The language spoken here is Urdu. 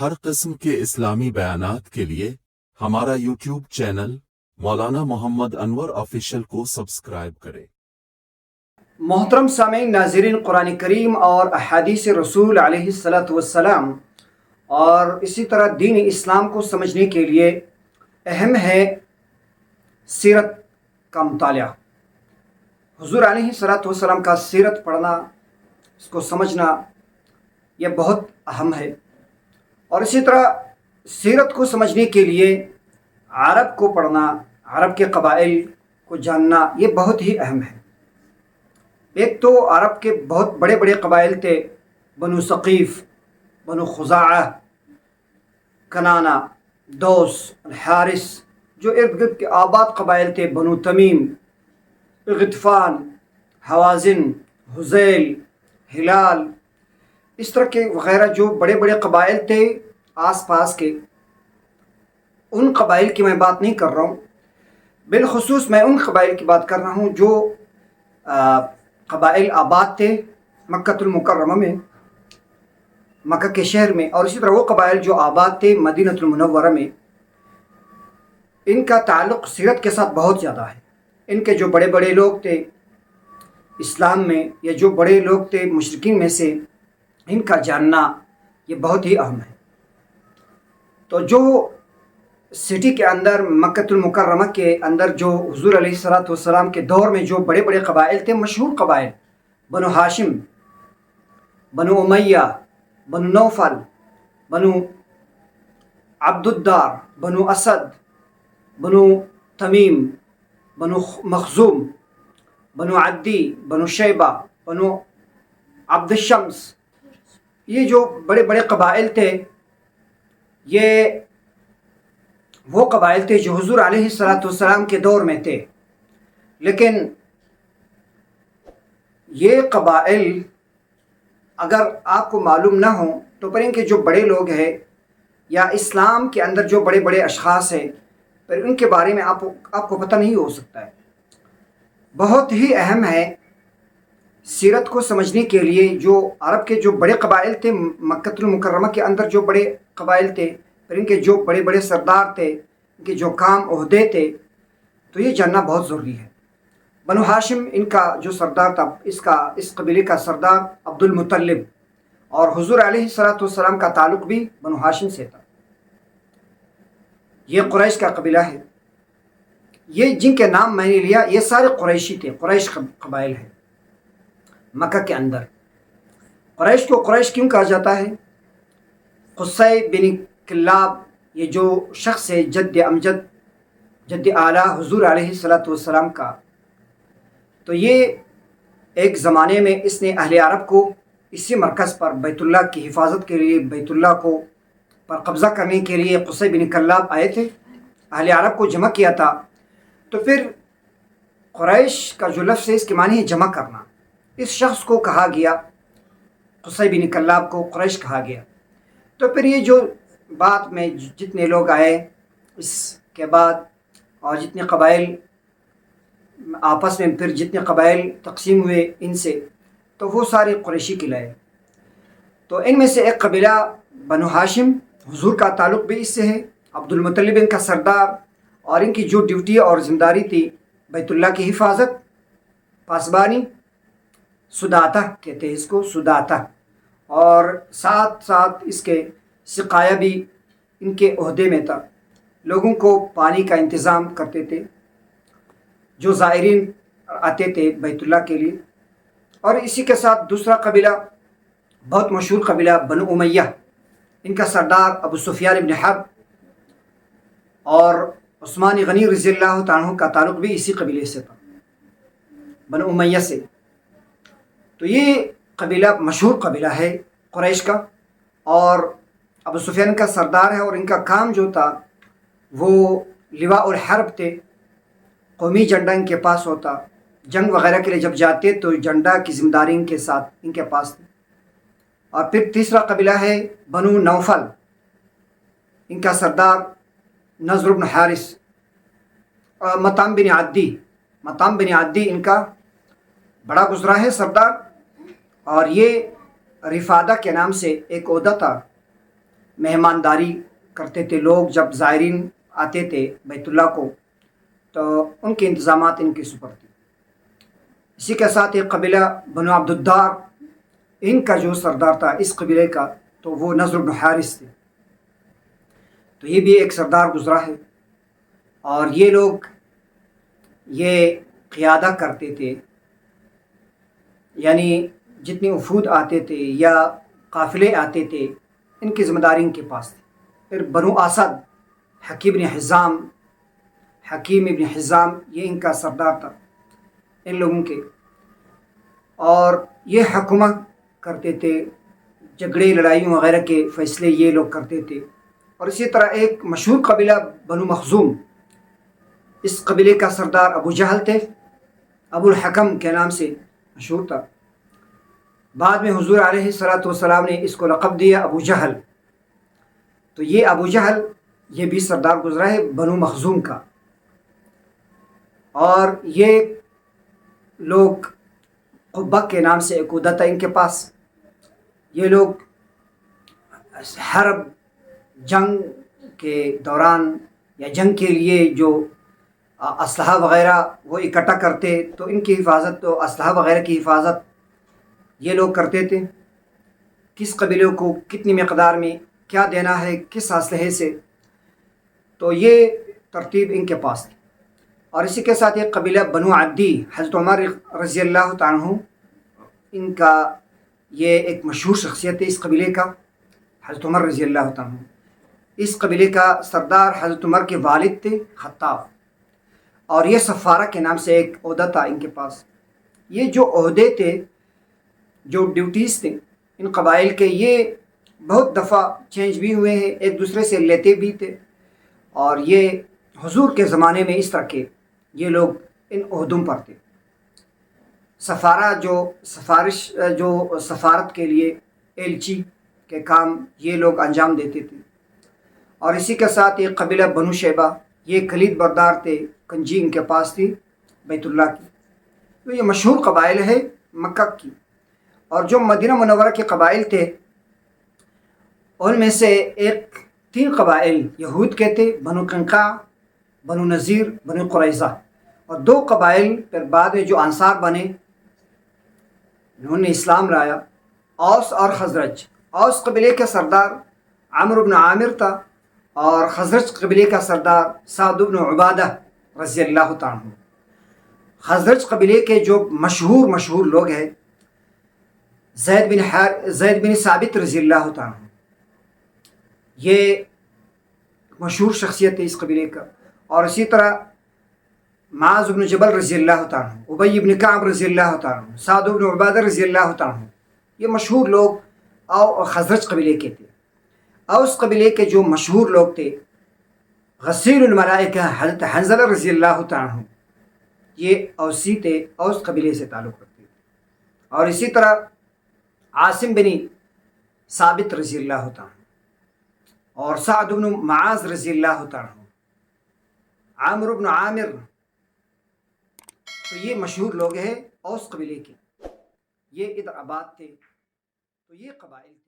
ہر قسم کے اسلامی بیانات کے لیے ہمارا یوٹیوب چینل مولانا محمد انور آفیشل کو سبسکرائب کریں۔ محترم سامعین، ناظرین، قرآن کریم اور احادیث رسول علیہ الصلاۃ والسلام اور اسی طرح دین اسلام کو سمجھنے کے لیے اہم ہے سیرت کا مطالعہ۔ حضور علیہ الصلاۃ والسلام کا سیرت پڑھنا، اس کو سمجھنا، یہ بہت اہم ہے۔ اور اسی طرح سیرت کو سمجھنے کے لیے عرب کو پڑھنا، عرب کے قبائل کو جاننا، یہ بہت ہی اہم ہے۔ ایک تو عرب کے بہت بڑے بڑے قبائل تھے، بنو ثقیف، بنو خزاعہ، کنانہ، دوس، الحارث، جو ارد گرد کے آباد قبائل تھے، بنو تمیم، غطفان، حوازن، حذیل، ہلال، اس طرح کے وغیرہ جو بڑے بڑے قبائل تھے آس پاس کے، ان قبائل کی میں بات نہیں کر رہا ہوں، بالخصوص میں ان قبائل کی بات کر رہا ہوں جو قبائل آباد تھے مکۃ المکرمہ میں، مکہ کے شہر میں، اور اسی طرح وہ قبائل جو آباد تھے مدینہ المنورہ میں۔ ان کا تعلق سیرت کے ساتھ بہت زیادہ ہے۔ ان کے جو بڑے بڑے لوگ تھے اسلام میں، یا جو بڑے لوگ تھے مشرکین میں سے، ان کا جاننا یہ بہت ہی اہم ہے۔ تو جو سٹی کے اندر، مکۃ المکرمہ کے اندر، جو حضور علیہ الصلاۃ والسلام کے دور میں جو بڑے بڑے قبائل تھے، مشہور قبائل، بنو ہاشم، بنو امیہ، بنو نوفل، بنو عبد الدار، بنو اسد، بنو تمیم، بنو مخزوم، بنو عدی، بنو شیبہ، بنو عبد الشمس، یہ جو بڑے بڑے قبائل تھے، یہ وہ قبائل تھے جو حضور علیہ الصلاۃ والسلام کے دور میں تھے۔ لیکن یہ قبائل اگر آپ کو معلوم نہ ہوں تو پھر ان کے جو بڑے لوگ ہیں یا اسلام کے اندر جو بڑے بڑے اشخاص ہیں، پھر ان کے بارے میں آپ کو پتہ نہیں ہو سکتا ہے۔ بہت ہی اہم ہے سیرت کو سمجھنے کے لیے جو عرب کے جو بڑے قبائل تھے مکۃ المکرمہ کے اندر، جو بڑے قبائل تھے، پھر ان کے جو بڑے بڑے سردار تھے، ان کے جو کام عہدے تھے، تو یہ جاننا بہت ضروری ہے۔ بنو ہاشم، ان کا جو سردار تھا، اس قبیلے کا سردار عبد المطلب، اور حضور علیہ الصلاۃ والسلام کا تعلق بھی بنو ہاشم سے تھا۔ یہ قریش کا قبیلہ ہے۔ یہ جن کے نام میں نے لیا، یہ سارے قریشی تھے، قریش قبائل ہیں مکہ کے اندر۔ قریش کو قریش کیوں کہا جاتا ہے؟ قصی بن کلاب، یہ جو شخص ہے، جد امجد، جد اعلیٰ حضور علیہ الصلاۃ والسلام کا، تو یہ ایک زمانے میں اس نے اہل عرب کو اسی مرکز پر بیت اللہ کی حفاظت کے لیے، بیت اللہ کو پر قبضہ کرنے کے لیے قصی بن کلاب آئے تھے، اہل عرب کو جمع کیا تھا۔ تو پھر قریش کا جو لفظ ہے، اس کے معنی ہے جمع کرنا۔ اس شخص کو کہا گیا، قصی بن کلاب کو قریش کہا گیا۔ تو پھر یہ جو بعد میں جتنے لوگ آئے اس کے بعد، اور جتنے قبائل آپس میں، پھر جتنے قبائل تقسیم ہوئے ان سے، تو وہ سارے قریشی کہلائے۔ تو ان میں سے ایک قبیلہ بنو ہاشم، حضور کا تعلق بھی اس سے ہے، عبد المطلب ان کا سردار، اور ان کی جو ڈیوٹی اور ذمہ داری تھی بیت اللہ کی حفاظت، پاسبانی، سداتہ کہتے ہیں اس کو، سداتہ، اور ساتھ ساتھ اس کے سقایہ بھی ان کے عہدے میں تھا۔ لوگوں کو پانی کا انتظام کرتے تھے جو زائرین آتے تھے بیت اللہ کے لیے۔ اور اسی کے ساتھ دوسرا قبیلہ، بہت مشہور قبیلہ، بنو امیہ، ان کا سردار ابو سفیان بن حرب، اور عثمان غنی رضی اللہ تعالیٰ عنہ کا تعلق بھی اسی قبیلے سے تھا، بنو امیہ سے۔ تو یہ قبیلہ مشہور قبیلہ ہے قریش کا، اور ابو سفیان کا سردار ہے، اور ان کا کام جو تھا وہ لواء الحرب تھے، قومی جھنڈا ان کے پاس ہوتا، جنگ وغیرہ کے لیے جب جاتے تو جھنڈا کی ذمہ داری ان کے ساتھ، ان کے پاس تھی۔ اور پھر تیسرا قبیلہ ہے بنو نوفل، ان کا سردار نضر بن حارث، مطعم بن عدی، مطعم بن عدی ان کا بڑا گزرا ہے سردار، اور یہ رفادہ کے نام سے ایک عہدہ تھا، مہمانداری کرتے تھے لوگ. جب زائرین آتے تھے بیت اللہ کو تو ان کے انتظامات ان کے سپر تھے. اسی کے ساتھ ایک قبیلہ بنو عبد الدار، ان کا جو سردار تھا اس قبیلے کا تو وہ نضر بن حارث تھے. تو یہ بھی ایک سردار گزرا ہے. اور یہ لوگ یہ قیادہ کرتے تھے، یعنی جتنے وفود آتے تھے یا قافلے آتے تھے ان کی ذمہ داری ان کے پاس تھی. پھر بنو اسد، حکیم ابن حزام یہ ان کا سردار تھا ان لوگوں کے. اور یہ حکومت کرتے تھے، جھگڑے لڑائیوں وغیرہ کے فیصلے یہ لوگ کرتے تھے. اور اسی طرح ایک مشہور قبیلہ بنو مخزوم، اس قبیلے کا سردار ابو جہل تھے، ابو الحکم کے نام سے مشہور تھا. بعد میں حضور علیہ الصلوۃ والسلام نے اس کو لقب دیا ابو جہل. تو یہ ابو جہل یہ بھی سردار گزرا ہے بنو مخزوم کا. اور یہ لوگ قبہ کے نام سے ایک عہدہ تھا ان کے پاس. یہ لوگ حرب، جنگ کے دوران یا جنگ کے لیے جو اسلحہ وغیرہ وہ اکٹھا کرتے تو ان کی حفاظت، تو اسلحہ وغیرہ کی حفاظت یہ لوگ کرتے تھے. کس قبیلے کو کتنی مقدار میں کیا دینا ہے، کس اسلحے سے، تو یہ ترتیب ان کے پاس تھی. اور اسی کے ساتھ ایک قبیلہ بنو عدی، حضرت عمر رضی اللہ تعالیٰ عنہ ان کا یہ ایک مشہور شخصیت ہے اس قبیلے کا، حضرت عمر رضی اللہ تعالیٰ عنہ. اس قبیلے کا سردار حضرت عمر کے والد تھے خطاب. اور یہ سفارہ کے نام سے ایک عہدہ تھا ان کے پاس. یہ جو عہدے تھے، جو ڈیوٹیز تھے ان قبائل کے، یہ بہت دفعہ چینج بھی ہوئے ہیں، ایک دوسرے سے لیتے بھی تھے. اور یہ حضور کے زمانے میں اس طرح کے یہ لوگ ان عہدوں پر تھے. سفارہ جو سفارت کے لیے ایلچی کے کام یہ لوگ انجام دیتے تھے. اور اسی کے ساتھ ایک قبیلہ بنو شیبہ، یہ کلید بردار تھے، کنجی ان کے پاس تھی بیت اللہ کی. تو یہ مشہور قبائل ہے مکہ کی. اور جو مدینہ منورہ کے قبائل تھے ان میں سے 3 قبائل یہود کے تھے، بنو قنقاع، بنو نذیر، بنو قریظہ. اور 2 قبائل پھر بعد میں جو انصار بنے، انہوں نے اسلام لایا، اوس اور خزرج. اوس قبیلے کا سردار عمرو بن عامر تھا اور خزرج قبیلے کا سردار سعد بن عبادہ رضی اللہ تعالیٰ عنہ. خزرج قبیلے کے جو مشہور لوگ ہیں زید بن ثابت رضی اللہ تعالیٰ عنہ، یہ مشہور شخصیت ہے اس قبیلے کا. اور اسی طرح معاذ بن جبل رضی اللہ تعالیٰ عنہ، ابی بن کعب رضی اللہ تعالیٰ عنہ، سعد بن عبادہ رضی اللہ تعالیٰ عنہ، یہ مشہور لوگ خزرج قبیلے کے تھے. اوس قبیلے کے جو مشہور لوگ تھے غسیل الملائکہ حضرت حنظلہ رضی اللہ تعالیٰ عنہ، یہ اوسی تھے، اوس قبیلے سے تعلق رکھتے تھے. اور اسی طرح عاصم بن ثابت رضی اللہ تعالیٰ عنہ اور سعد بن معاذ رضی اللہ تعالیٰ عنہ، عامر بن عامر، تو یہ مشہور لوگ ہیں اوس قبیلے کے. یہ ادھر آباد تھے. تو یہ قبائل تھے.